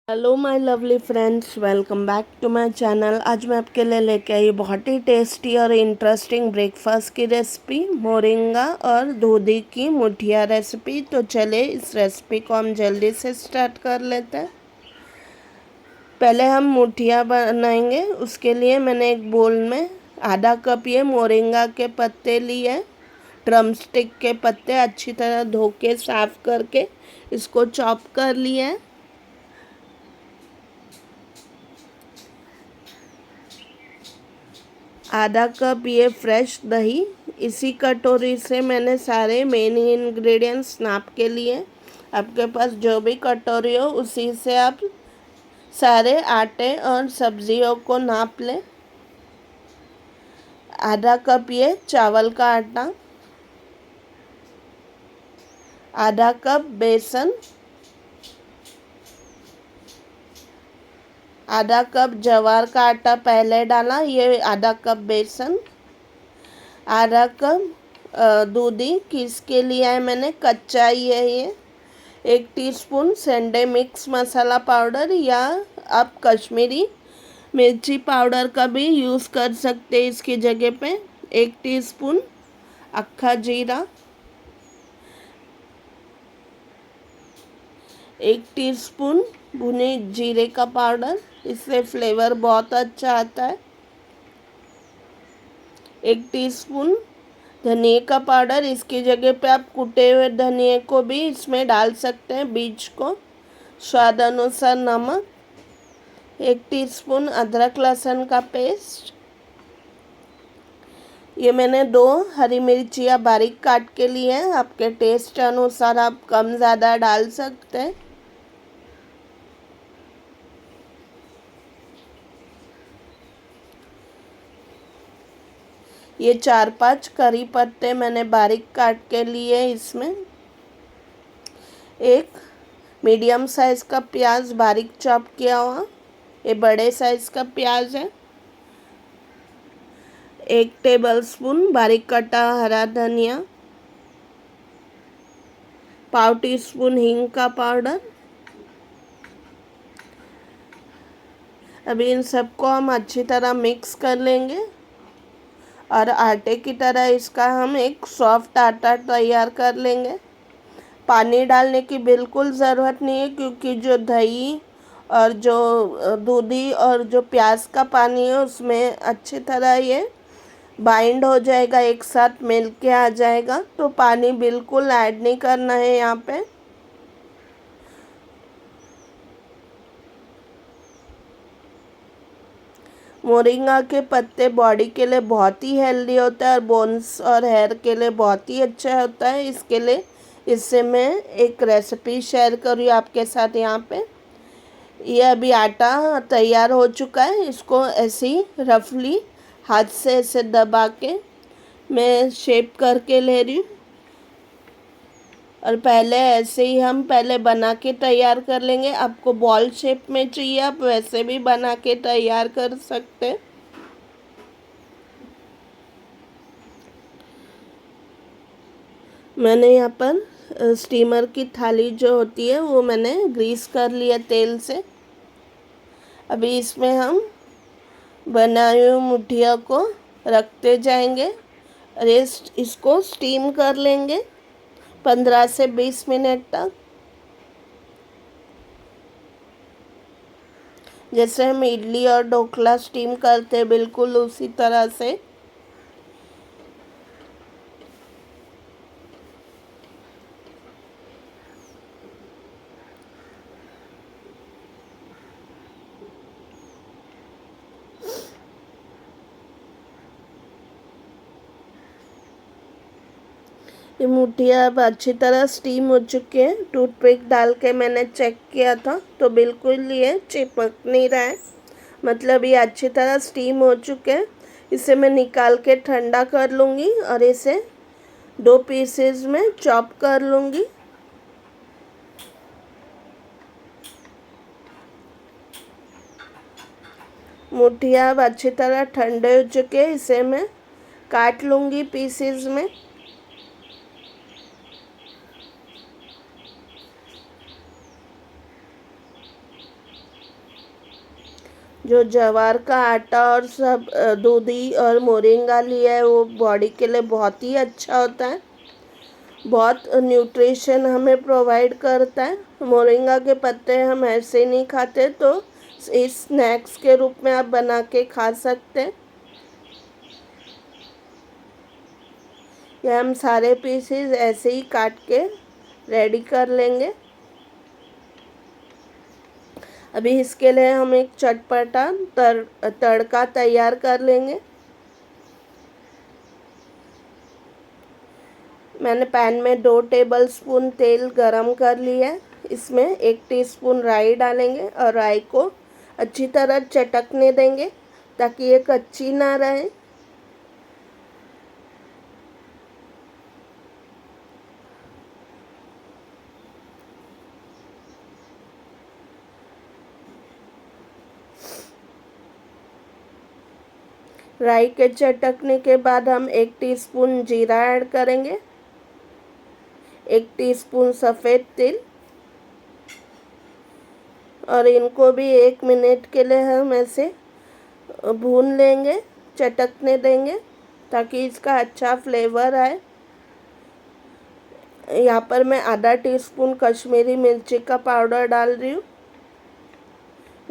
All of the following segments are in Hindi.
Hello my lovely friends, welcome back to my channel. आज मैं आपके लिए लेके आई बहुत ही टेस्टी और इंटरेस्टिंग ब्रेकफास्ट की रेसिपी, मोरिंगा और दूधी की मुठिया रेसिपी। तो चले इस रेसिपी को हम जल्दी से स्टार्ट कर लेते हैं। पहले हम मुठिया बनाएंगे। उसके लिए मैंने एक बोल में आधा कप ये मोरिंगा के पत्ते लिए, ड्रमस्टिक के पत्ते अच्छी तरह धो के साफ करके इसको चॉप कर लिए हैं। आधा कप ये फ्रेश दही। इसी कटोरी से मैंने सारे मेन इंग्रेडिएंट्स नाप के लिए। आपके पास जो भी कटोरी हो उसी से आप सारे आटे और सब्जियों को नाप लें। आधा कप ये चावल का आटा, आधा कप बेसन, आधा कप ज्वार का आटा पहले डाला, ये आधा कप बेसन, आधा कप दूधी किस के लिया है मैंने, कच्चा ही है ये। 1 टीस्पून सेंडे मिक्स मसाला पाउडर, या आप कश्मीरी मिर्ची पाउडर का भी यूज़ कर सकते हैं इसकी जगह पे। 1 टीस्पून अक्खा जीरा, 1 टीस्पून भुने जीरे का पाउडर, इससे फ्लेवर बहुत अच्छा आता है। 1 टीस्पून धनिया का पाउडर, इसकी जगह पे आप कुटे हुए धनिया को भी इसमें डाल सकते हैं, बीज को। स्वाद अनुसार नमक, 1 टीस्पून अदरक लहसुन का पेस्ट। ये मैंने 2 हरी मिर्चियाँ बारीक काट के लिए हैं। आपके टेस्ट अनुसार आप कम ज़्यादा डाल सकते हैं। ये 4-5 करी पत्ते मैंने बारीक काट के लिए। इसमें एक मीडियम साइज़ का प्याज बारीक चॉप किया हुआ, ये बड़े साइज़ का प्याज है। 1 टेबलस्पून बारीक कटा हरा धनिया, पाव टीस्पून हींग का पाउडर। अभी इन सबको हम अच्छी तरह मिक्स कर लेंगे और आटे की तरह इसका हम एक सॉफ्ट आटा तैयार कर लेंगे। पानी डालने की बिल्कुल ज़रूरत नहीं है, क्योंकि जो दही और जो दूधी और जो प्याज का पानी है उसमें अच्छी तरह ये बाइंड हो जाएगा, एक साथ मिल के आ जाएगा। तो पानी बिल्कुल ऐड नहीं करना है यहाँ पे। मोरिंगा के पत्ते बॉडी के लिए बहुत ही हेल्दी होता है और बोन्स और हेयर के लिए बहुत ही अच्छा होता है। इसके लिए इससे मैं एक रेसिपी शेयर करूँ आपके साथ यहाँ पे। ये अभी आटा तैयार हो चुका है। इसको ऐसे ही रफली हाथ से ऐसे दबा के मैं शेप करके ले रही हूँ। और पहले ऐसे ही हम पहले बना के तैयार कर लेंगे। आपको बॉल शेप में चाहिए, आप वैसे भी बना के तैयार कर सकते हैं। मैंने यहाँ पर स्टीमर की थाली जो होती है वो मैंने ग्रीस कर लिया तेल से। अभी इसमें हम बनाए हुए मुठिया को रखते जाएंगे। रेस्ट इसको स्टीम कर लेंगे 15 से 20 मिनट तक। जैसे हम इडली और ढोकला स्टीम करते हैं, बिल्कुल उसी तरह से। ये मुठिया अब अच्छी तरह स्टीम हो चुके हैं। टूथपिक डाल के मैंने चेक किया था तो बिल्कुल ये चिपक नहीं रहा है, मतलब ये अच्छी तरह स्टीम हो चुके हैं। इसे मैं निकाल के ठंडा कर लूँगी और इसे 2 पीसेस में चॉप कर लूँगी। मुठिया अब अच्छी तरह ठंडे हो चुके हैं, इसे मैं काट लूँगी पीसेस में। जो ज्वार का आटा और सब दूधी और मोरिंगा लिया है वो बॉडी के लिए बहुत ही अच्छा होता है, बहुत न्यूट्रिशन हमें प्रोवाइड करता है। मोरिंगा के पत्ते हम ऐसे नहीं खाते, तो इस स्नैक्स के रूप में आप बना के खा सकते हैं। ये हम सारे पीसेस ऐसे ही काट के रेडी कर लेंगे। अभी इसके लिए हम एक चटपटा तड़का तैयार कर लेंगे। मैंने पैन में 2 टेबलस्पून तेल गरम कर लिया है। इसमें 1 टीस्पून राई डालेंगे और राई को अच्छी तरह चटकने देंगे ताकि ये कच्ची ना रहे। राई के चटकने के बाद हम 1 टीस्पून जीरा ऐड करेंगे, 1 टीस्पून सफ़ेद तिल, और इनको भी 1 मिनट के लिए हम ऐसे भून लेंगे, चटकने देंगे ताकि इसका अच्छा फ्लेवर आए। यहाँ पर मैं आधा टीस्पून कश्मीरी मिर्ची का पाउडर डाल रही हूँ।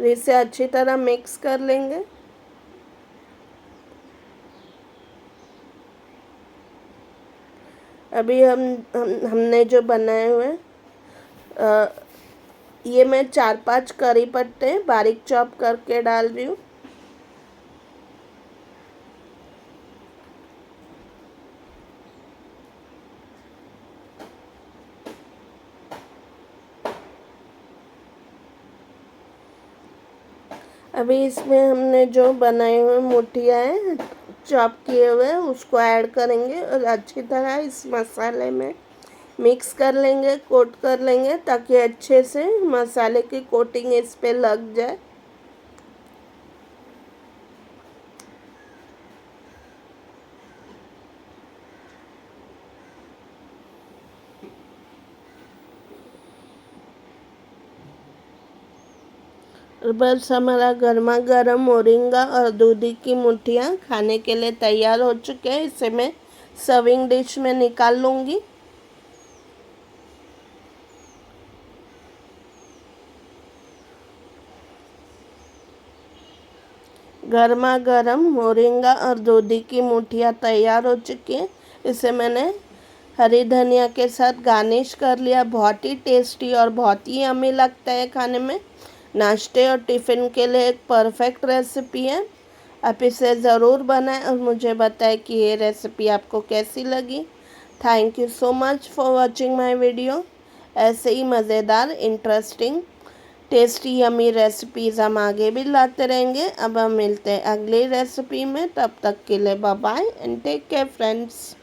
इसे अच्छी तरह मिक्स कर लेंगे। अभी हमने जो बनाए हुए ये मैं 4-5 करी पत्ते बारीक चॉप करके डाल रही हूँ। अभी इसमें हमने जो बनाए हुए मुठिया हैं चॉप किए हुए उसको ऐड करेंगे और अच्छी तरह इस मसाले में मिक्स कर लेंगे, कोट कर लेंगे ताकि अच्छे से मसाले की कोटिंग इस पे लग जाए। बस हमारा गर्मा गर्म मोरिंगा और दूधी की मुठियाँ खाने के लिए तैयार हो चुके हैं। इसे मैं सर्विंग डिश में निकाल लूँगी। गर्मा गर्म मोरिंगा और दूधी की मुठियाँ तैयार हो चुकी हैं। इसे मैंने हरी धनिया के साथ गार्निश कर लिया। बहुत ही टेस्टी और बहुत ही यम्मी लगता है खाने में। नाश्ते और टिफ़िन के लिए एक परफेक्ट रेसिपी है। आप इसे ज़रूर बनाएं और मुझे बताएं कि ये रेसिपी आपको कैसी लगी। Thank you so much for watching my video. ऐसे ही मज़ेदार, इंटरेस्टिंग, टेस्टी यमी रेसिपीज़ हम आगे भी लाते रहेंगे। अब हम मिलते हैं अगली रेसिपी में। तब तक के लिए bye bye and take care friends.